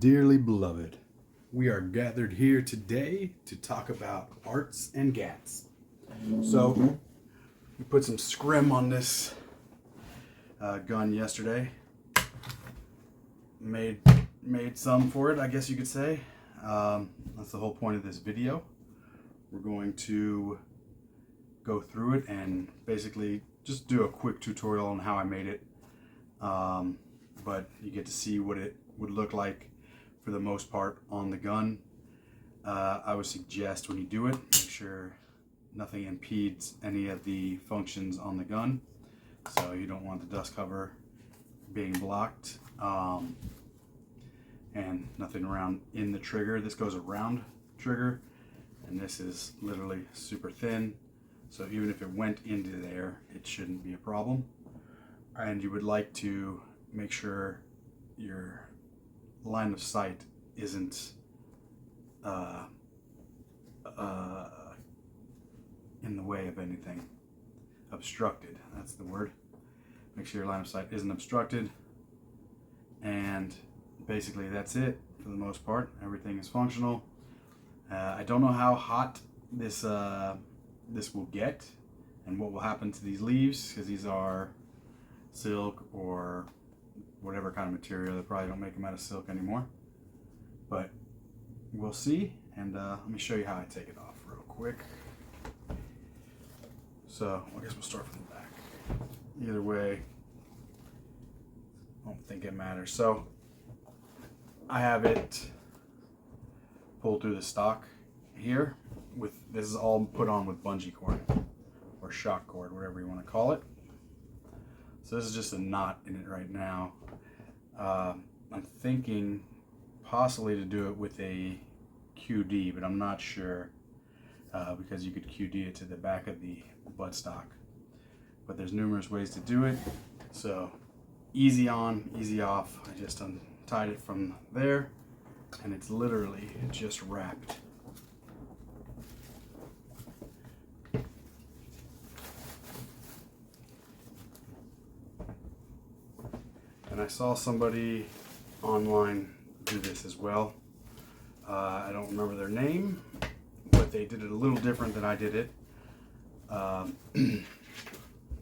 Dearly beloved, we are gathered here today to talk about arts and gats. So, we put some scrim on this gun yesterday. Made some for it, I guess you could say. That's the whole point of this video. We're going to go through it and basically just do a quick tutorial on how I made it. But you get to see what it would look like for the most part on the gun. I would suggest when you do it, make sure nothing impedes any of the functions on the gun. So you don't want the dust cover being blocked, and nothing around in the trigger. This goes around trigger, and this is literally super thin. So even if it went into there, it shouldn't be a problem. And you would like to make sure your line of sight isn't in the way of anything. Obstructed, that's the word. Make sure your line of sight isn't obstructed. And basically that's it for the most part. Everything is functional. I don't know how hot this will get and what will happen to these leaves, because these are silk or whatever kind of material. They probably don't make them out of silk anymore, but we'll see. And let me show you how I take it off real quick. So I guess we'll start from the back. Either way, I don't think it matters. So I have it pulled through the stock here. This is all put on with bungee cord or shock cord, whatever you want to call it. So this is just a knot in it right now. I'm thinking possibly to do it with a QD, but I'm not sure, because you could QD it to the back of the buttstock. But there's numerous ways to do it. So easy on, easy off. I just untied it from there, and it's literally just wrapped. And I saw somebody online do this as well. I don't remember their name, but they did it a little different than I did it.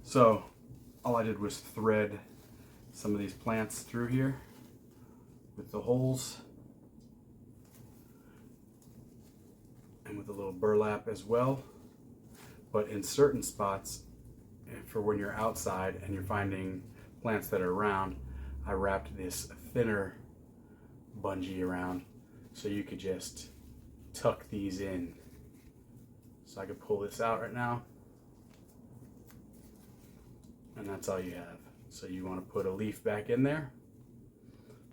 So all I did was thread some of these plants through here with the holes and with a little burlap as well. But in certain spots, for when you're outside and you're finding plants that are round, I wrapped this thinner bungee around so you could just tuck these in. So I could pull this out right now, and that's all you have. So you want to put a leaf back in there,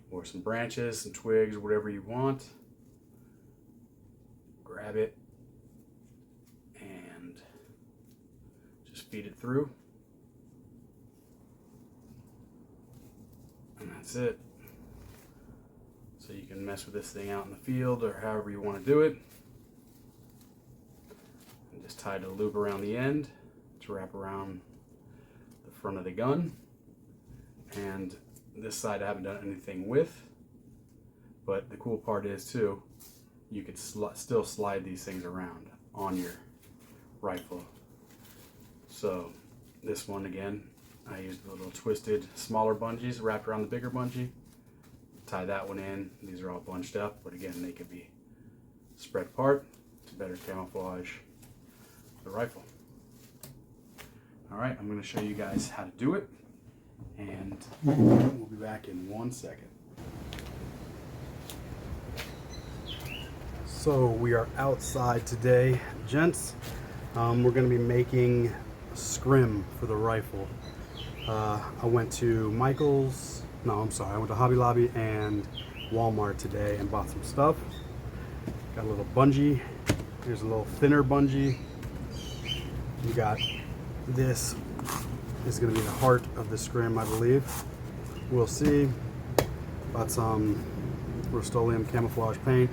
or some branches, some twigs, whatever you want. Grab it and just feed it through. And that's it. So you can mess with this thing out in the field or however you want to do it. And just tie the loop around the end to wrap around the front of the gun. And this side I haven't done anything with, but the cool part is too, you could still slide these things around on your rifle. So this one again, I used the little twisted smaller bungees wrapped around the bigger bungee. Tie that one in. These are all bunched up, but again, they could be spread apart to better camouflage the rifle. All right, I'm going to show you guys how to do it, and we'll be back in 1 second. So we are outside today, gents. We're going to be making scrim for the rifle. I went to I went to Hobby Lobby and Walmart today and bought some stuff. Got a little bungee. Here's a little thinner bungee. You got this. This is going to be the heart of the scrim, I believe. We'll see. Bought some Rust-Oleum camouflage paint.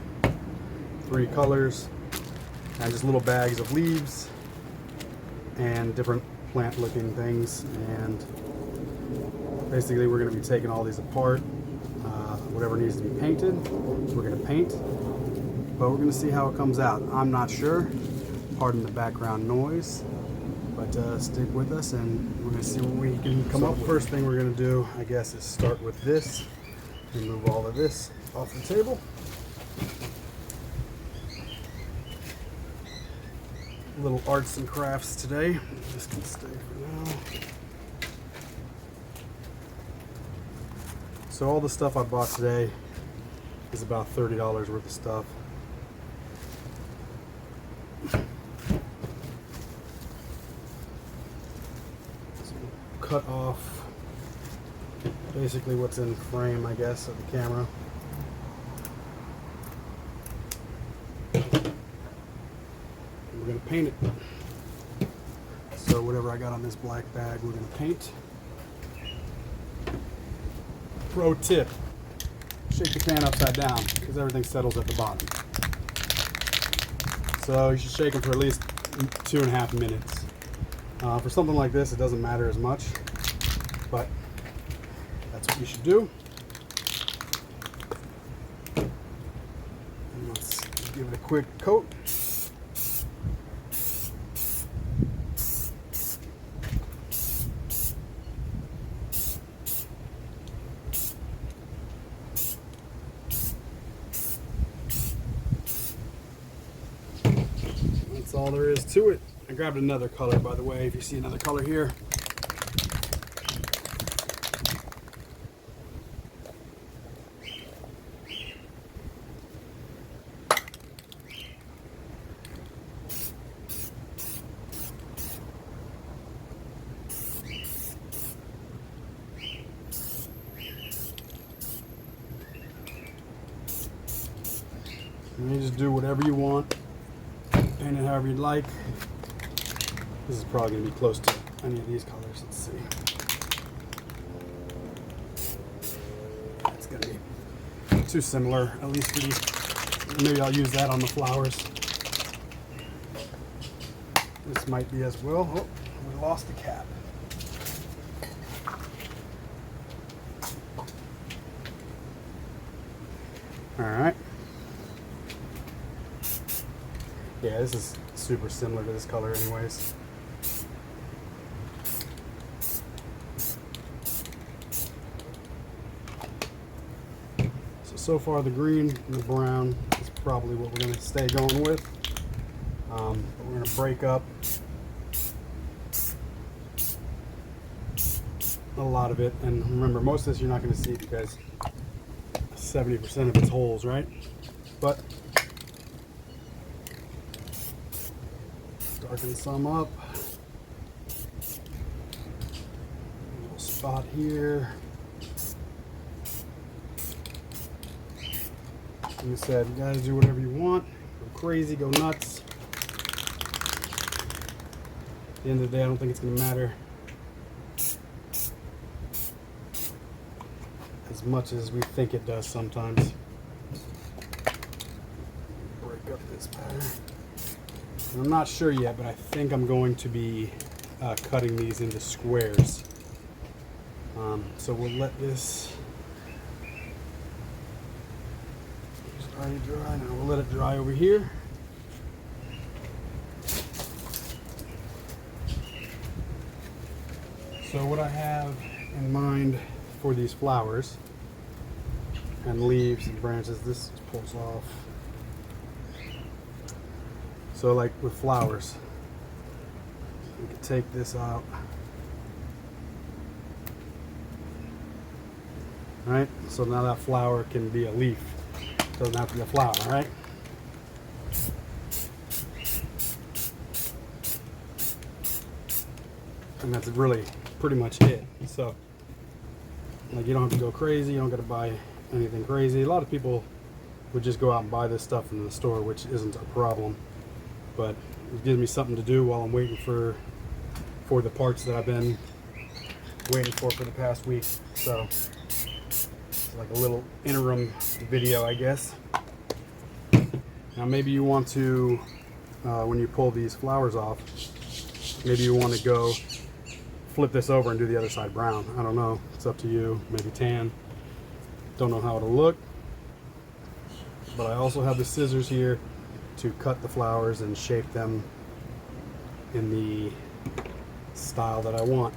3 colors. And just little bags of leaves and different plant looking things. And basically we're going to be taking all these apart. whatever needs to be painted, we're going to paint. But we're going to see how it comes out. I'm not sure. Pardon the background noise. But stick with us and we're going to see what we can come up with. First thing we're going to do, I guess, is start with this. Remove all of this off the table. Little arts and crafts today. This can stay for now. So all the stuff I bought today is about $30 worth of stuff. Cut off basically what's in frame, I guess, of the camera. And we're going to paint it. So whatever I got on this black bag, we're going to paint. Pro tip, shake the can upside down because everything settles at the bottom. So you should shake them for at least 2.5 minutes. For something like this, it doesn't matter as much, but that's what you should do. And let's give it a quick coat. That's all there is to it. I grabbed another color, by the way, if you see another color here. And you just do whatever you want, paint it however you'd like. This is probably going to be close to any of these colors. Let's see. It's going to be too similar, at least for these. Maybe I'll use that on the flowers. This might be as well. Oh, we lost the cap. All right. Yeah, this is super similar to this color anyways. So far the green and the brown is probably what we're going to stay going with. But we're going to break up a lot of it. And remember, most of this you're not going to see because 70% of it's holes, right? But darken some up. A little spot here. Like I said, you guys do whatever you want. Go crazy, go nuts. At the end of the day, I don't think it's going to matter as much as we think it does sometimes. Break up this pattern. And I'm not sure yet, but I think I'm going to be cutting these into squares. So we'll let this already dry. Now we'll let it dry over here. So what I have in mind for these flowers and leaves and branches, this pulls off. So like with flowers, we could take this out. Right? So now that flower can be a leaf. Doesn't have to be a flower, right? And that's really pretty much it. So, like, you don't have to go crazy. You don't got to buy anything crazy. A lot of people would just go out and buy this stuff from the store, which isn't a problem. But it gives me something to do while I'm waiting for the parts that I've been waiting for the past week. So like a little interim video, I guess. Now maybe you want to, when you pull these flowers off, maybe you want to go flip this over and do the other side brown. I don't know, it's up to you. Maybe tan. Don't know how it'll look, but I also have the scissors here to cut the flowers and shape them in the style that I want.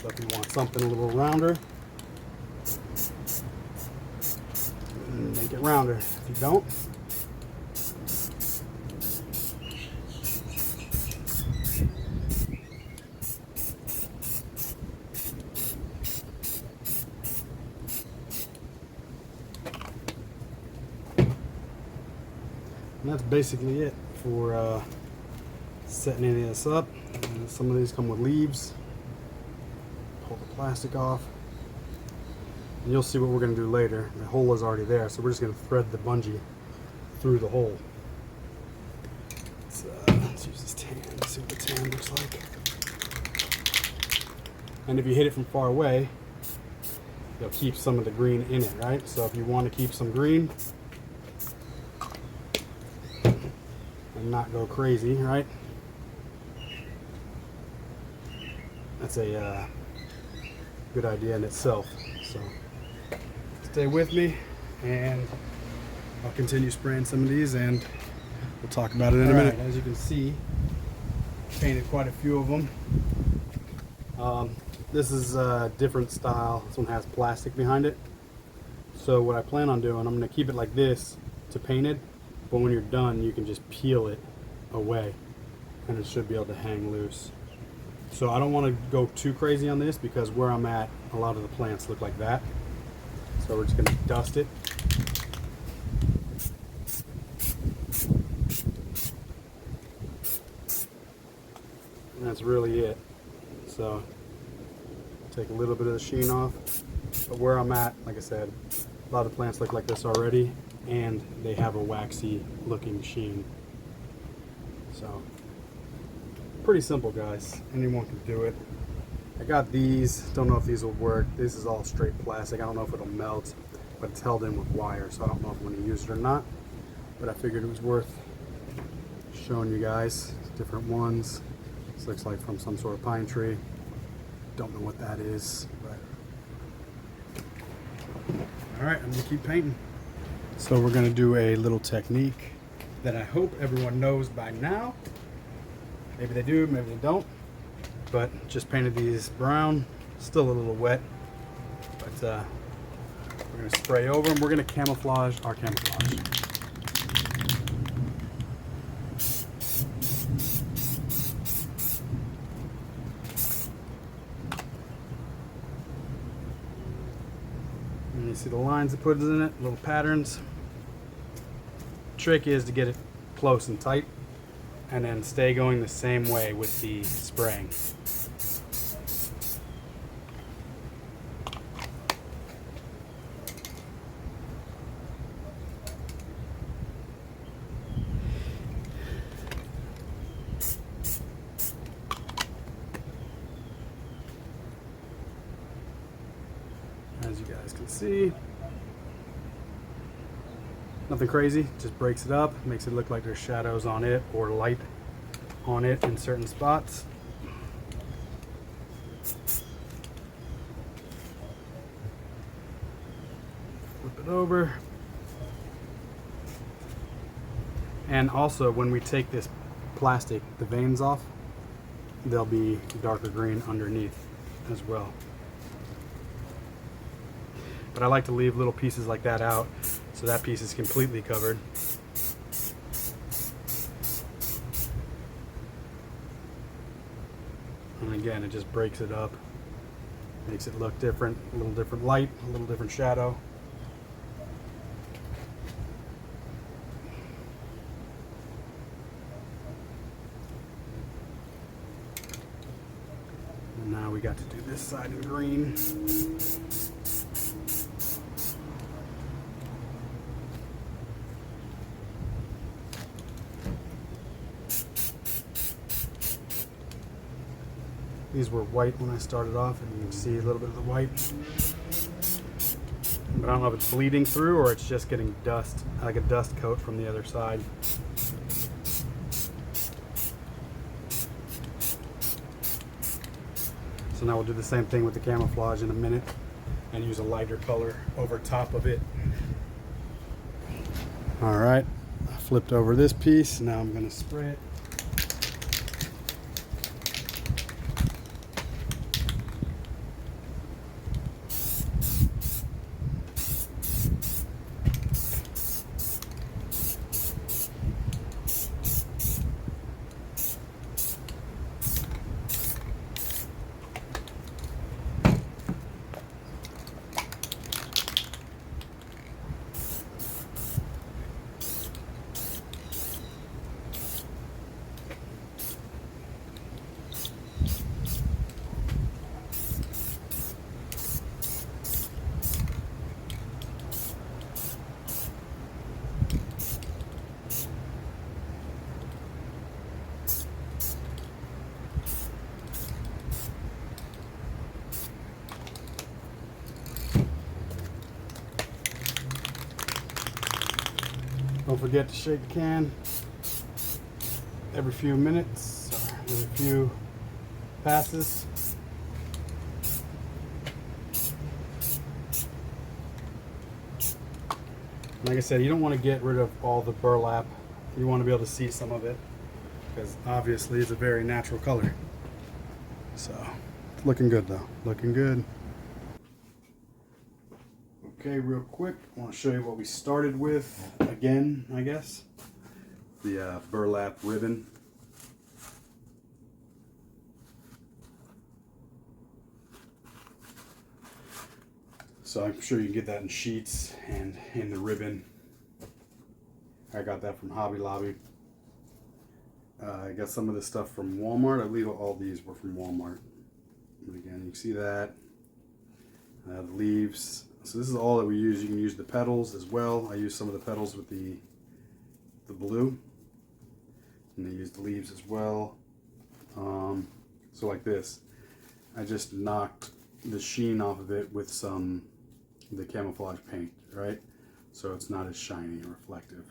So if you want something a little rounder, make it rounder. If you don't, and that's basically it for setting any of this up. And some of these come with leaves. Pull the plastic off. And you'll see what we're going to do later. The hole is already there, so we're just going to thread the bungee through the hole. Let's use this tan, see what the tan looks like. And if you hit it from far away, you'll keep some of the green in it, right? So if you want to keep some green and not go crazy, right? That's a good idea in itself. So stay with me and I'll continue spraying some of these and we'll talk about it in a minute. As you can see, painted quite a few of them. This is a different style. This one has plastic behind it. So what I plan on doing, I'm going to keep it like this to paint it, but when you're done you can just peel it away and it should be able to hang loose. So I don't want to go too crazy on this because where I'm at, a lot of the plants look like that. So we're just going to dust it. And that's really it. So take a little bit of the sheen off. But where I'm at, like I said, a lot of plants look like this already and they have a waxy looking sheen. So pretty simple, guys. Anyone can do it. I got these. Don't know if these will work. This is all straight plastic. I don't know if it'll melt, but it's held in with wire, so I don't know if I'm going to use it or not. But I figured it was worth showing you guys different ones. This looks like from some sort of pine tree. Don't know what that is, but all right, I'm going to keep painting. So we're going to do a little technique that I hope everyone knows by now. Maybe they do, maybe they don't. But just painted these brown, still a little wet. But we're going to spray over them. We're going to camouflage our camouflage. And you see the lines it puts in it, little patterns. Trick is to get it close and tight, and then stay going the same way with the spraying. As you guys can see, nothing crazy, just breaks it up, makes it look like there's shadows on it or light on it in certain spots. Flip it over. And also when we take this plastic, the veins off, they'll be darker green underneath as well. But I like to leave little pieces like that out, so that piece is completely covered. And again, it just breaks it up, makes it look different, a little different light, a little different shadow. And now we got to do this side in green. These were white when I started off, and you can see a little bit of the white. But I don't know if it's bleeding through or it's just getting dust, like a dust coat from the other side. So now we'll do the same thing with the camouflage in a minute. and use a lighter color over top of it. All right, I flipped over this piece. Now I'm going to spray it. Don't forget to shake the can every few minutes, or every few passes. Like I said, you don't want to get rid of all the burlap. You want to be able to see some of it, because obviously it's a very natural color. So, it's looking good though, looking good. Okay, real quick, I want to show you what we started with again, I guess. The burlap ribbon. So I'm sure you can get that in sheets and in the ribbon. I got that from Hobby Lobby. I got some of this stuff from Walmart. I believe all these were from Walmart. But again, you can see that. The leaves. So this is all that we use. You can use the petals as well. I use some of the petals with the blue. And I use the leaves as well. So like this. I just knocked the sheen off of it with the camouflage paint, right? So it's not as shiny and reflective.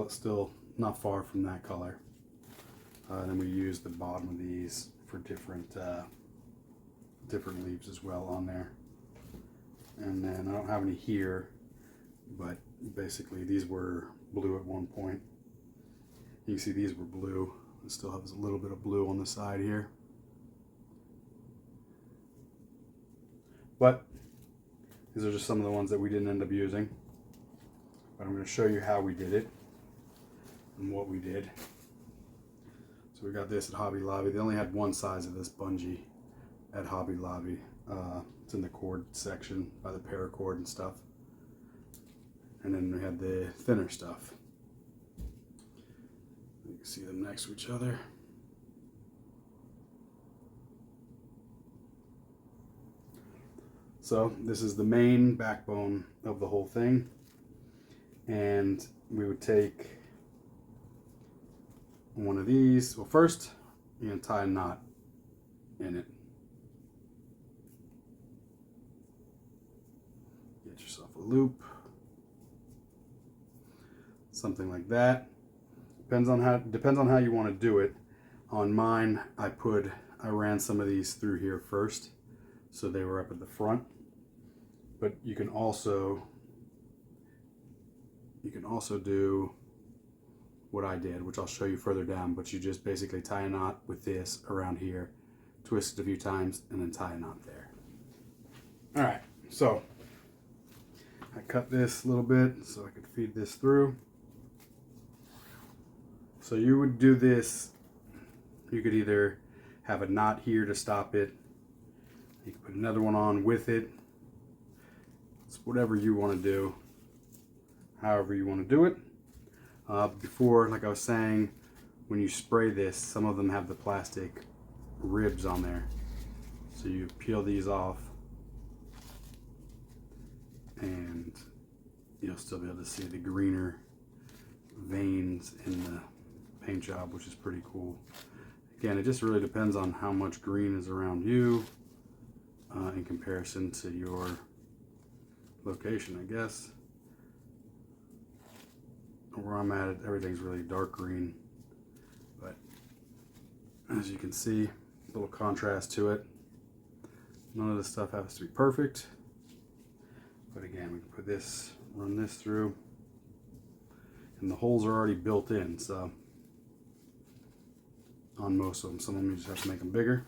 Still not far from that color. And then we use the bottom of these for different leaves as well on there. And then I don't have any here, but basically these were blue at one point. You can see these were blue. It still has a little bit of blue on the side here. But these are just some of the ones that we didn't end up using. But I'm going to show you how we did it and what we did. So we got this at Hobby Lobby. They only had one size of this bungee at Hobby Lobby. It's in the cord section by the paracord and stuff. And then we had the thinner stuff. You can see them next to each other. So this is the main backbone of the whole thing. And we would take one of these. Well, first you're going to tie a knot in it. Get yourself a loop. Something like that. Depends on how you want to do it. On mine, I ran some of these through here first, so they were up at the front. But you can also do what I did, which I'll show you further down. But you just basically tie a knot with this around here, twist it a few times, and then tie a knot there. All right, so I cut this a little bit so I could feed this through. So you would do this, you could either have a knot here to stop it, you could put another one on with it. It's whatever you want to do, however you want to do it. Before, like I was saying, when you spray this, some of them have the plastic ribs on there. So you peel these off and you'll still be able to see the greener veins in the paint job, which is pretty cool. Again, it just really depends on how much green is around you in comparison to your location, I guess. Where I'm at, everything's really dark green, but as you can see, a little contrast to it. None of this stuff has to be perfect. But again, we can put this, run this through. And the holes are already built in, so on most of them. Some of them you just have to make them bigger.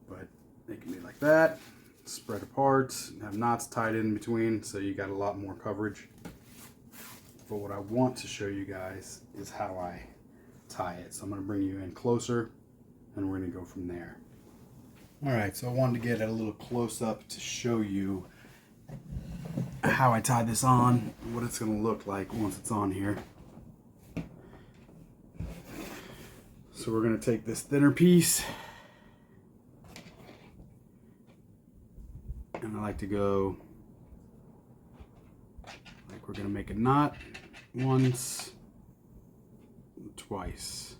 But they can be like that, spread apart, have knots tied in between, so you got a lot more coverage. But what I want to show you guys is how I tie it. So I'm going to bring you in closer and we're going to go from there. Alright, so I wanted to get a little close up to show you how I tie this on, what it's going to look like once it's on here. So we're going to take this thinner piece, and I like to go like we're going to make a knot once, twice.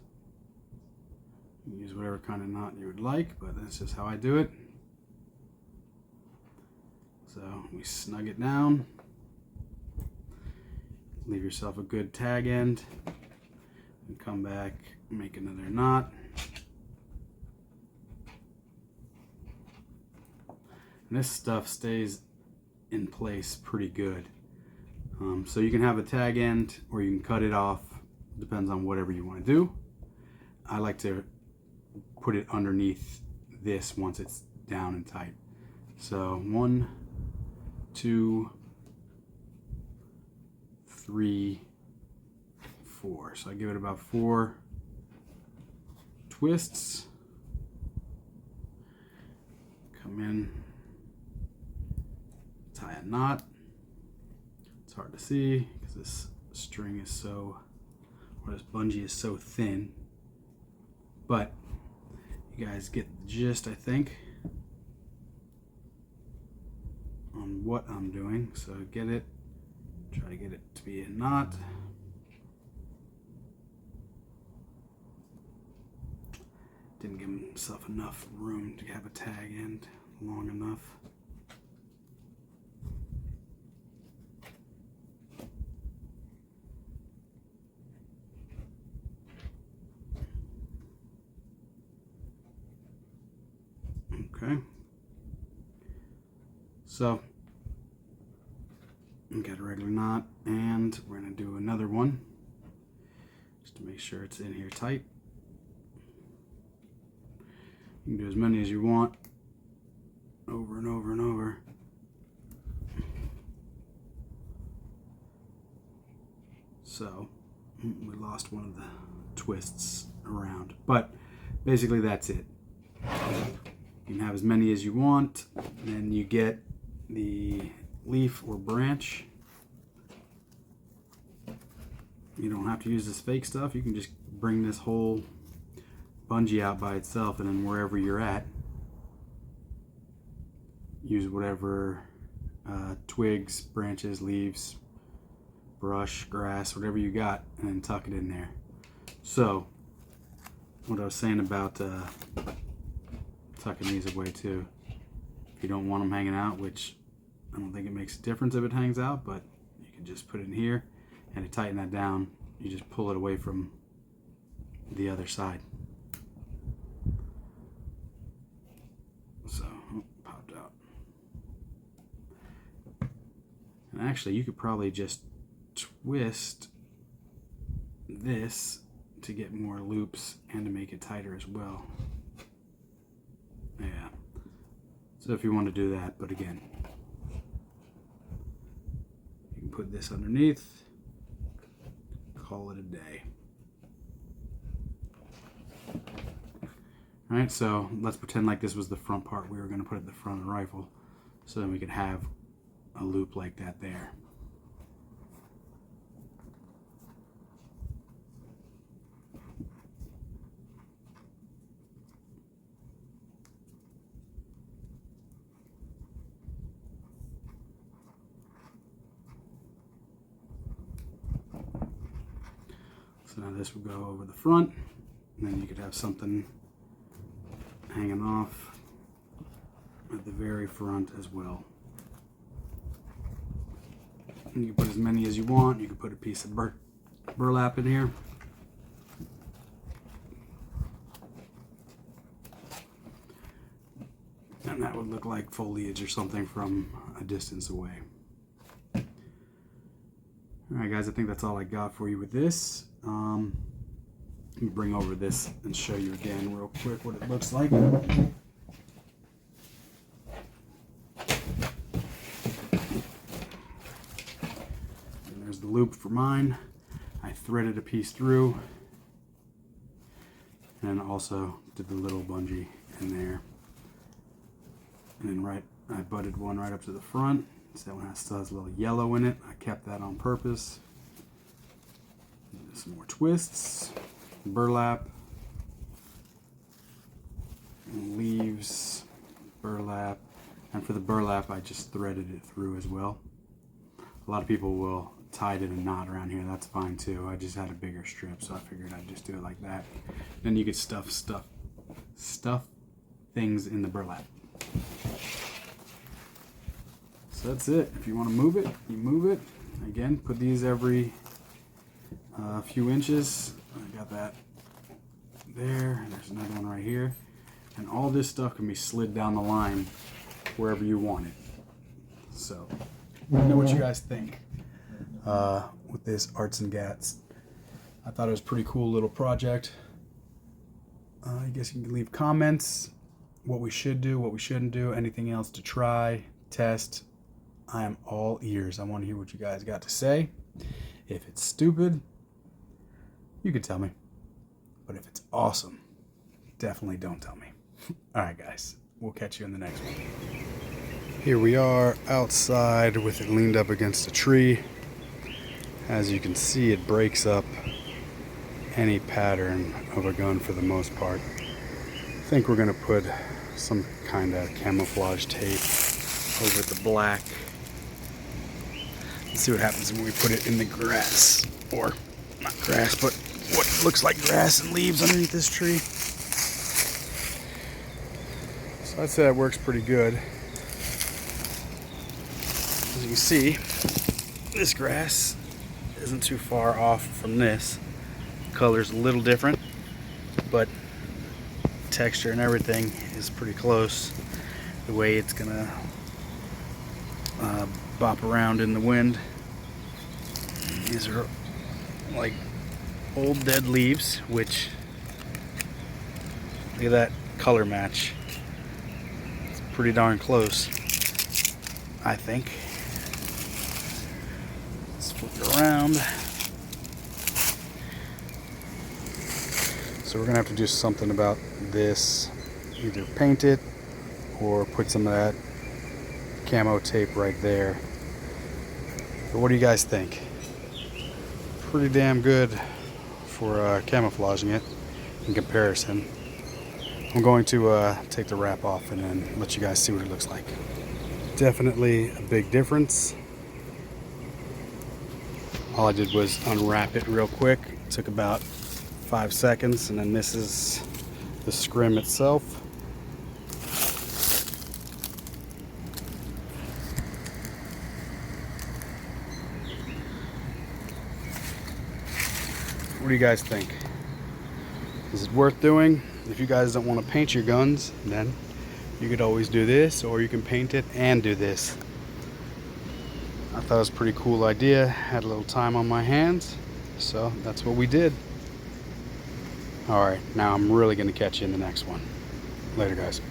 You use whatever kind of knot you would like, but that's just how I do it. So we snug it down, leave yourself a good tag end, and come back, make another knot. And this stuff stays in place pretty good. So you can have a tag end or you can cut it off, depends on whatever you want to do. I like to put it underneath this once it's down and tight. So 1, 2, 3, 4. So I give it about 4 twists. Come in, tie a knot. It's hard to see because this string is so, or this bungee is so thin, but you guys get the gist, I think, on what I'm doing. So get it, try to get it to be a knot. Didn't give himself enough room to have a tag end long enough. Okay, so we got a regular knot, and we're going to do another one just to make sure it's in here tight. You can do as many as you want, over and over and over. So we lost one of the twists around, but basically that's it. You can have as many as you want, and then you get the leaf or branch. You don't have to use this fake stuff. You can just bring this whole bungee out by itself, and then wherever you're at, use whatever twigs, branches, leaves, brush, grass, whatever you got, and then tuck it in there. So what I was saying about tucking these away too, if you don't want them hanging out, which I don't think it makes a difference if it hangs out, but you can just put it in here, and to tighten that down, you just pull it away from the other side. So, popped out. And actually, you could probably just twist this to get more loops and to make it tighter as well. Yeah. So if you want to do that, but again, you can put this underneath, call it a day. Alright, so let's pretend like this was the front part we were going to put at the front of the rifle, so then we could have a loop like that there. So now this will go over the front, and then you could have something hanging off at the very front as well. And you can put as many as you want. You can put a piece of burlap in here. And that would look like foliage or something from a distance away. Alright guys, I think that's all I got for you with this. Let me bring over this and show you again real quick what it looks like. And there's the loop for mine. I threaded a piece through and also did the little bungee in there. And then I butted one right up to the front. So that one still has a little yellow in it. I kept that on purpose. Some more twists, burlap, leaves, burlap, and for the burlap I just threaded it through as well. A lot of people will tie it in a knot around here. That's fine too. I just had a bigger strip, so I figured I'd just do it like that. Then you could stuff things in the burlap. So that's it. If you want to move it, you move it. Again, put these every few inches. I got that there. There's another one right here. And all this stuff can be slid down the line wherever you want it. So, let me know what you guys think with this Arts and Gats. I thought it was a pretty cool little project. I guess you can leave comments, what we should do, what we shouldn't do, anything else to try, test. I am all ears. I want to hear what you guys got to say. If it's stupid, you can tell me. But if it's awesome, definitely don't tell me. Alright guys, we'll catch you in the next one. Here we are outside with it leaned up against a tree. As you can see, it breaks up any pattern of a gun for the most part. I think we're going to put some kind of camouflage tape over the black. Let's see what happens when we put it in the grass, or not grass, but what looks like grass and leaves underneath this tree. So I'd say that works pretty good. As you can see, this grass isn't too far off from this. Color's a little different, but texture and everything is pretty close. The way it's gonna bop around in the wind. These are like old dead leaves, which, look at that color match. It's pretty darn close, I think. Let's flip it around. So we're gonna have to do something about this, either paint it or put some of that camo tape right there. But what do you guys think? Pretty damn good for camouflaging it in comparison. I'm going to take the wrap off and then let you guys see what it looks like. Definitely a big difference. All I did was unwrap it real quick. It took about 5 seconds, and then this is the scrim itself. What do you guys think? Is it worth doing? If you guys don't want to paint your guns, then you could always do this, or you can paint it and do this. I thought it was a pretty cool idea. Had a little time on my hands, so that's what we did. Alright, now I'm really going to catch you in the next one. Later, guys.